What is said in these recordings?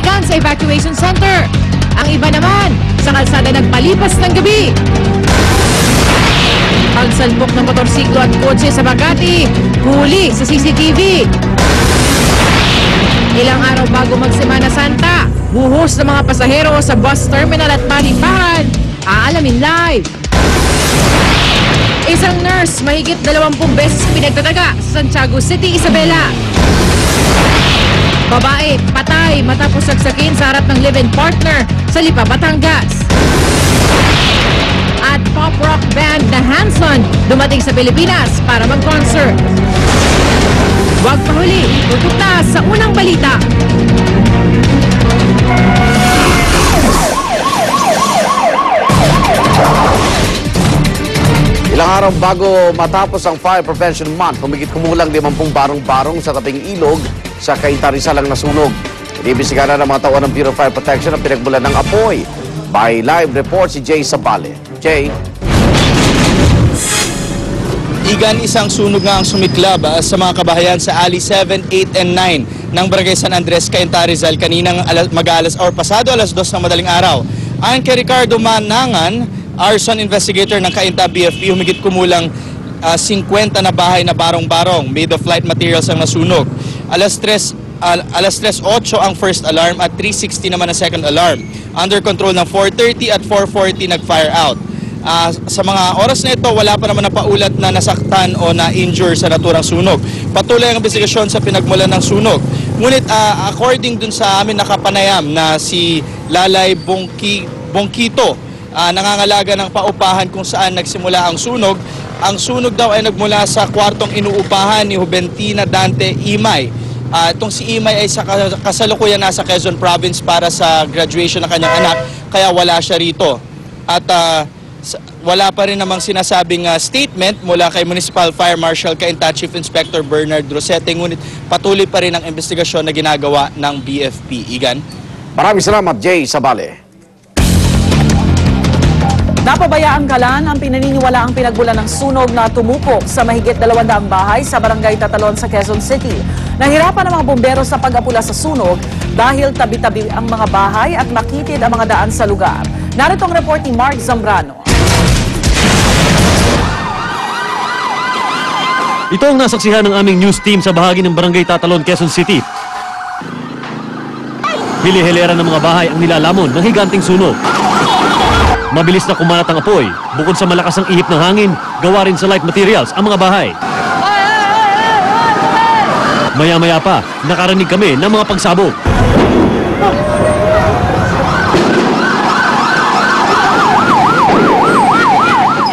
ikan sa evacuation center. Ang iba naman, sa kalsada nagpalipas ng gabi. Pagsalpok ng motorsiklo at kotse sa Makati, huli sa CCTV. Ilang araw bago magsemana Santa, buhos ng mga pasahero sa bus terminal at paliparan. Aalamin live. Isang nurse mahigit 20 beses pinagtataga sa Santiago City, Isabela. Babae, patay matapos sagsakin sa harap ng live-in partner sa Lipa, Batangas. At pop-rock band na Hanson dumating sa Pilipinas para mag-concert. Huwag pahuli, tutok na sa unang balita. Ilang araw bago matapos ang Fire Prevention Month, humigit kumulang 50 barong-barong sa tabing ilog sa Cainta, Rizal ang nasunog. Inibisigan na ng mga tauhan ng Bureau of Fire Protection ang pinagmulan ng apoy. By live report si Jay Sabale. Jay? Igan, isang sunog nga ang sumiklab sa mga kabahayan sa Ali 7, 8, and 9 ng Barangay San Andres, Cainta, Rizal kaninang pasado alas 2 ng madaling araw. Ayon kay Ricardo Manangan, arson investigator ng Cainta BFP, humigit kumulang 50 na bahay na barong-barong made of light materials ang nasunog. Alas 3:08 ang first alarm at 3:60 naman ang second alarm. Under control ng 4:30 at 4:40 nag-fire out. Sa mga oras na ito, wala pa naman napaulat na nasaktan o na-injure sa naturang sunog. Patuloy ang investigasyon sa pinagmulan ng sunog. Ngunit according dun sa amin nakapanayam na si Lalay Bongkito, nangangalaga ng paupahan kung saan nagsimula ang sunog daw ay nagmula sa kwartong inuupahan ni Juventina Dante Imay. Itong si Imay ay sa kasalukuyan nasa Quezon Province para sa graduation ng kanyang anak, kaya wala siya rito. At wala pa rin namang sinasabing statement mula kay Municipal Fire Marshal Cainta Chief Inspector Bernard Rosete, ngunit patuloy pa rin ang investigasyon na ginagawa ng BFP. Igan? Maraming salamat, Jay Sabale. Napabayaan kalan ang pinaniniwalaang pinagmulan ng sunog na tumupok sa mahigit 200 bahay sa Barangay Tatalon sa Quezon City. Nahirapan ang mga bumbero sa pag-apula sa sunog dahil tabi-tabi ang mga bahay at makitid ang mga daan sa lugar. Narito ang report ni Mark Zambrano. Ito ang nasaksihan ng aming news team sa bahagi ng Barangay Tatalon, Quezon City. Hili-hilera ng mga bahay ang nilalamon ng higanting sunog. Mabilis na kumalat ang apoy. Bukod sa malakas ang ihip ng hangin, gawa rin sa light materials ang mga bahay. Maya-maya pa, nakarinig kami ng mga pagsabog.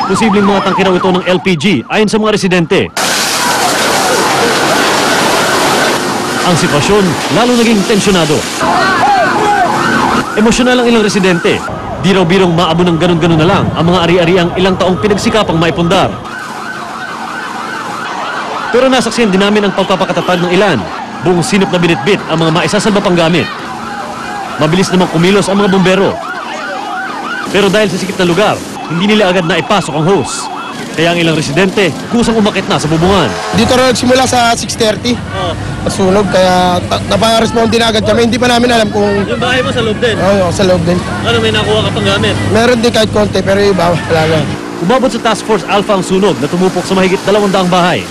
Posibleng mga tangke raw ito ng LPG ayon sa mga residente. Ang sitwasyon lalo naging tensyonado. Emosyonal ang ilang residente. Di raw birong maabo ng ganun-ganun na lang ang mga ari-ariang ilang taong pinagsikapang maipundar. Pero nasaksihan din namin ang pagpapakatatag ng ilan. Buong sinop na binitbit ang mga maisasalba pang gamit. Mabilis namang kumilos ang mga bumbero. Pero dahil sa sikip na lugar, hindi nila agad na ipasok ang hose. Kaya ang ilang residente, kusang umakit na sa bubungan. Dito rin nagsimula sa 6:30. Nasunog, kaya napaka-respond din agad kami. Hindi pa namin alam kung... Yung bahay mo sa loob din? Oo, sa loob din. Ano, may nakuha ka pang gamit? Meron din kahit konti, pero iba, wala lang. Umabot sa Task Force Alpha ang sunog na tumupok sa mahigit 200 bahay.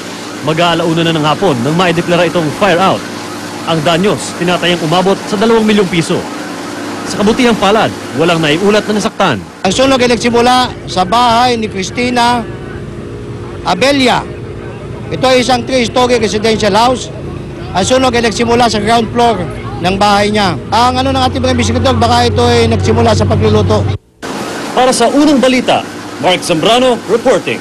Mag-aalauna na ng hapon nang maideklara itong fire out. Ang danyos, tinatayang umabot sa 2 milyong piso. Sa kabutihang palad, walang naiulat na nasaktan. Ang sunog ay nagsimula sa bahay ni Cristina Abelia. Ito ay isang 3-story residential house. Ang sunog ay nagsimula sa ground floor ng bahay niya. Ang ng ating mga investigador, baka ito ay nagsimula sa pagluluto. Para sa unang balita, Mark Zambrano reporting.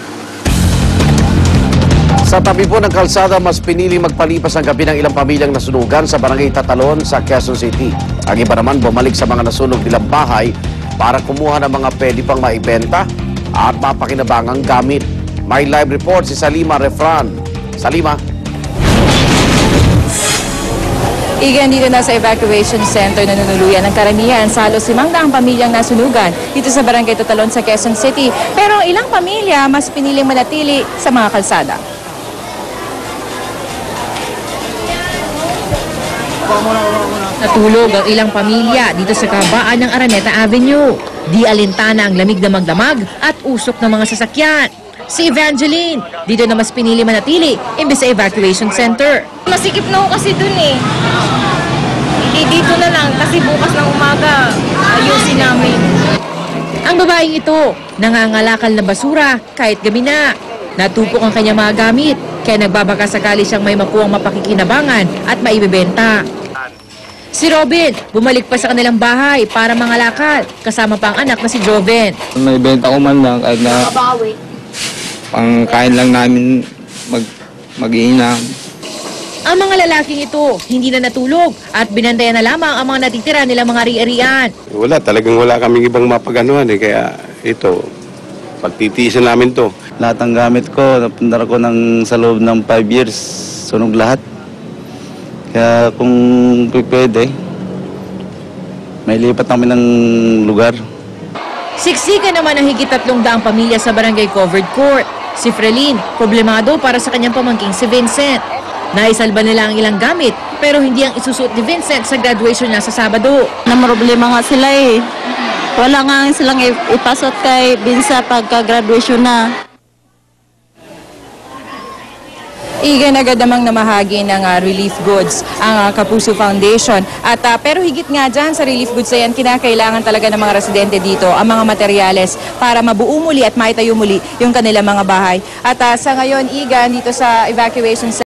Sa tabi po ng kalsada, mas pinili magpalipas ang gabi ng ilang pamilyang nasunugan sa Barangay Tatalon sa Quezon City. Ang iba naman bumalik sa mga nasunog nilang bahay para kumuha ng mga pwede pang maibenta at mapakinabangang gamit. May live report si Salima Refran. Salima. Igan, dito na sa evacuation center na nanuluyan ng karamihan sa halos 500 pamilyang nasunugan dito sa Barangay Tatalon sa Quezon City. Pero ilang pamilya mas piniling manatili sa mga kalsada. Natulog ang ilang pamilya dito sa kabaan ng Araneta Avenue. Di alintana ang lamig na magdamag at usok ng mga sasakyan. Si Evangeline, dito na mas pinili manatili imbes sa evacuation center. Masikip na ako kasi dun eh. Dito na lang kasi bukas ng umaga ayusin namin. Ang babaeng ito, nangangalakal na basura kahit gabi na. Natupok ang kanyang mga gamit, kaya nagbabaka sakali siyang may makuwang mapakikinabangan at maibebenta. Si Robin, bumalik pa sa kanilang bahay para mangalakal, kasama pa ang anak na si Joven. May benta ko man lang kahit na pangkain lang namin mag-iinam. Ang mga lalaking ito, hindi na natulog at binandayan na lamang ang mga natitira nilang mga ari-arian. Wala, talagang wala kaming ibang mapag-anuhan eh, kaya ito, pagtitiisan namin to. Lahat ng gamit ko, napundar ko sa loob ng 5 years, sunog lahat. Kaya kung pwede, may lipat kami ng lugar. Siksika naman ang higit 300 pamilya sa barangay covered court. Si Frelin, problemado para sa kanyang pamangking si Vincent. Naisalba nila ang ilang gamit, pero hindi ang isusuot ni Vincent sa graduation niya sa Sabado. Problema nga sila eh. Wala nga silang ipasot kay Vincent pagka-graduation na. Igan agad namang namahagi ng relief goods ang Kapuso Foundation. Pero higit nga dyan sa relief goods na yan, kinakailangan talaga ng mga residente dito ang mga materyales para mabuo muli at maitayo muli yung kanilang mga bahay. At sa ngayon, Igan, dito sa evacuation